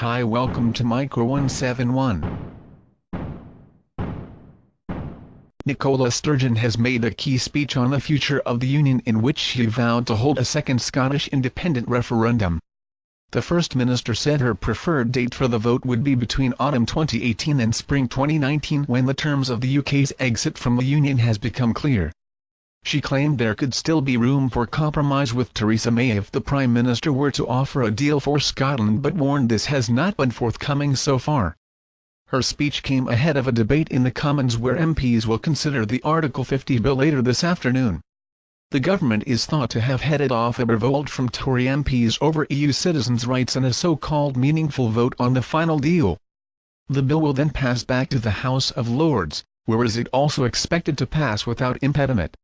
Hi, welcome to Micro 171. Nicola Sturgeon has made a key speech on the future of the Union in which she vowed to hold a second Scottish independent referendum. The First Minister said her preferred date for the vote would be between autumn 2018 and spring 2019 when the terms of the UK's exit from the Union has become clear. She claimed there could still be room for compromise with Theresa May if the Prime Minister were to offer a deal for Scotland, but warned this has not been forthcoming so far. Her speech came ahead of a debate in the Commons where MPs will consider the Article 50 bill later this afternoon. The government is thought to have headed off a revolt from Tory MPs over EU citizens' rights and a so-called meaningful vote on the final deal. The bill will then pass back to the House of Lords, where is it also expected to pass without impediment.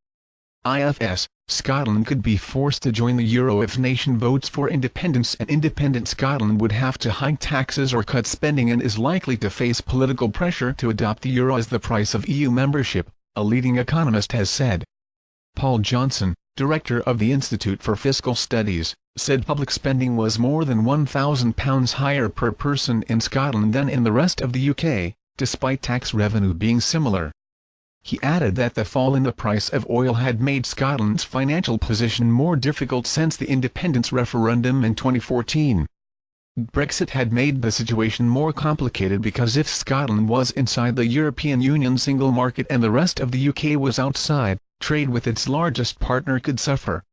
IFS, Scotland could be forced to join the euro if nation votes for independence, and independent Scotland would have to hike taxes or cut spending and is likely to face political pressure to adopt the euro as the price of EU membership, a leading economist has said. Paul Johnson, director of the Institute for Fiscal Studies, said public spending was more than £1,000 higher per person in Scotland than in the rest of the UK, despite tax revenue being similar. He added that the fall in the price of oil had made Scotland's financial position more difficult since the independence referendum in 2014. Brexit had made the situation more complicated because if Scotland was inside the European Union single market and the rest of the UK was outside, trade with its largest partner could suffer.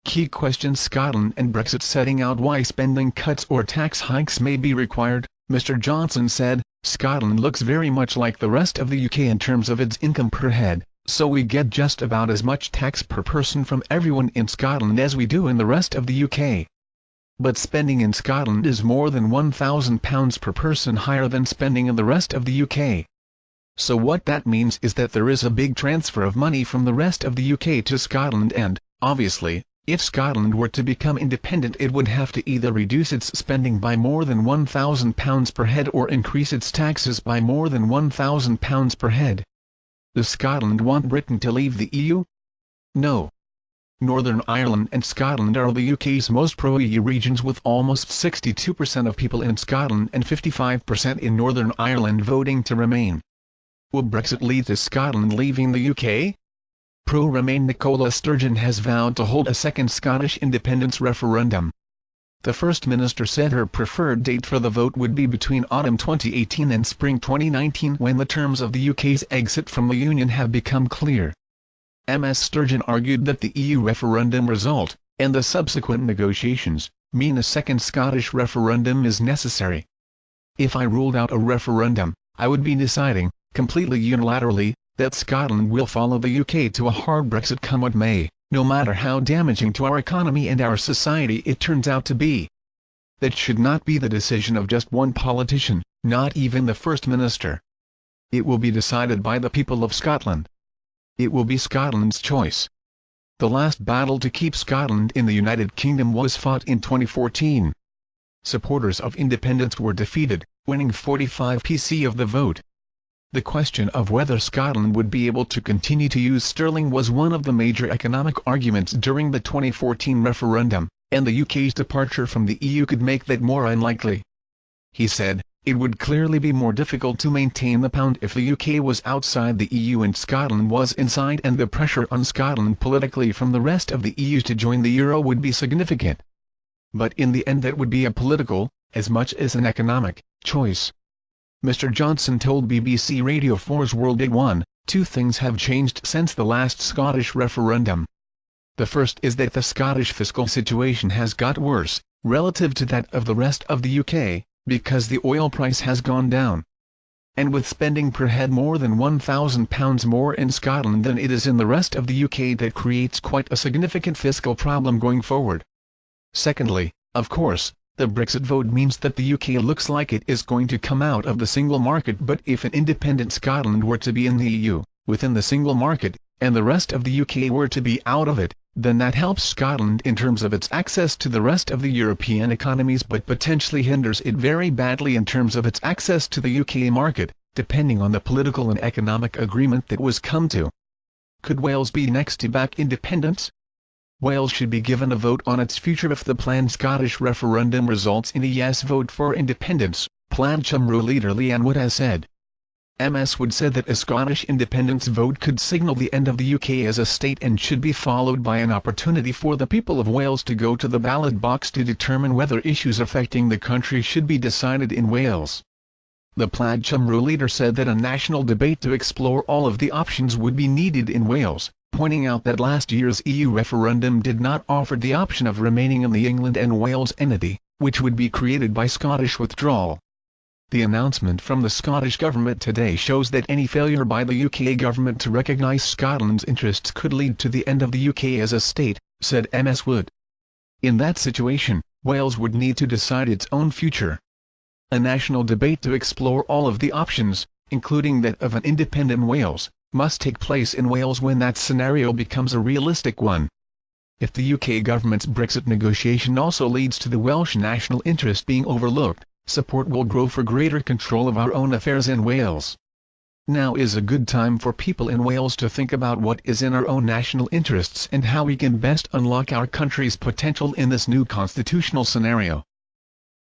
Key questions Scotland and Brexit. Setting out why spending cuts or tax hikes may be required, Mr Johnson said, "Scotland looks very much like the rest of the UK in terms of its income per head, so we get just about as much tax per person from everyone in Scotland as we do in the rest of the UK. But spending in Scotland is more than £1,000 per person higher than spending in the rest of the UK. So what that means is that there is a big transfer of money from the rest of the UK to Scotland and, obviously, if Scotland were to become independent it would have to either reduce its spending by more than £1,000 per head or increase its taxes by more than £1,000 per head. Does Scotland want Britain to leave the EU? No. Northern Ireland and Scotland are the UK's most pro-EU regions, with almost 62% of people in Scotland and 55% in Northern Ireland voting to remain. Will Brexit lead to Scotland leaving the UK? Pro-Remain Nicola Sturgeon has vowed to hold a second Scottish independence referendum. The First Minister said her preferred date for the vote would be between autumn 2018 and spring 2019 when the terms of the UK's exit from the Union have become clear. Ms Sturgeon argued that the EU referendum result, and the subsequent negotiations, mean a second Scottish referendum is necessary. If I ruled out a referendum, I would be deciding, completely unilaterally, that Scotland will follow the UK to a hard Brexit come what may, no matter how damaging to our economy and our society it turns out to be. That should not be the decision of just one politician, not even the First Minister. It will be decided by the people of Scotland. It will be Scotland's choice. The last battle to keep Scotland in the United Kingdom was fought in 2014. Supporters of independence were defeated, winning 45% of the vote. The question of whether Scotland would be able to continue to use sterling was one of the major economic arguments during the 2014 referendum, and the UK's departure from the EU could make that more unlikely. He said, "It would clearly be more difficult to maintain the pound if the UK was outside the EU and Scotland was inside, and the pressure on Scotland politically from the rest of the EU to join the euro would be significant. But in the end that would be a political, as much as an economic, choice." Mr Johnson told BBC Radio 4's World at 1, "Two things have changed since the last Scottish referendum. The first is that the Scottish fiscal situation has got worse, relative to that of the rest of the UK, because the oil price has gone down. And with spending per head more than £1,000 more in Scotland than it is in the rest of the UK, that creates quite a significant fiscal problem going forward. Secondly, of course, the Brexit vote means that the UK looks like it is going to come out of the single market, but if an independent Scotland were to be in the EU, within the single market, and the rest of the UK were to be out of it, then that helps Scotland in terms of its access to the rest of the European economies, but potentially hinders it very badly in terms of its access to the UK market, depending on the political and economic agreement that was come to. Could Wales be next to back independence? Wales should be given a vote on its future if the planned Scottish referendum results in a yes vote for independence, Plaid Cymru leader Liam Wood has said. Ms. Wood said that a Scottish independence vote could signal the end of the UK as a state and should be followed by an opportunity for the people of Wales to go to the ballot box to determine whether issues affecting the country should be decided in Wales. The Plaid Cymru leader said that a national debate to explore all of the options would be needed in Wales, pointing out that last year's EU referendum did not offer the option of remaining in the England and Wales entity, which would be created by Scottish withdrawal. The announcement from the Scottish Government today shows that any failure by the UK Government to recognise Scotland's interests could lead to the end of the UK as a state, said Ms. Wood. In that situation, Wales would need to decide its own future. A national debate to explore all of the options, including that of an independent Wales, must take place in Wales when that scenario becomes a realistic one. If the UK Government's Brexit negotiation also leads to the Welsh national interest being overlooked, support will grow for greater control of our own affairs in Wales. Now is a good time for people in Wales to think about what is in our own national interests and how we can best unlock our country's potential in this new constitutional scenario.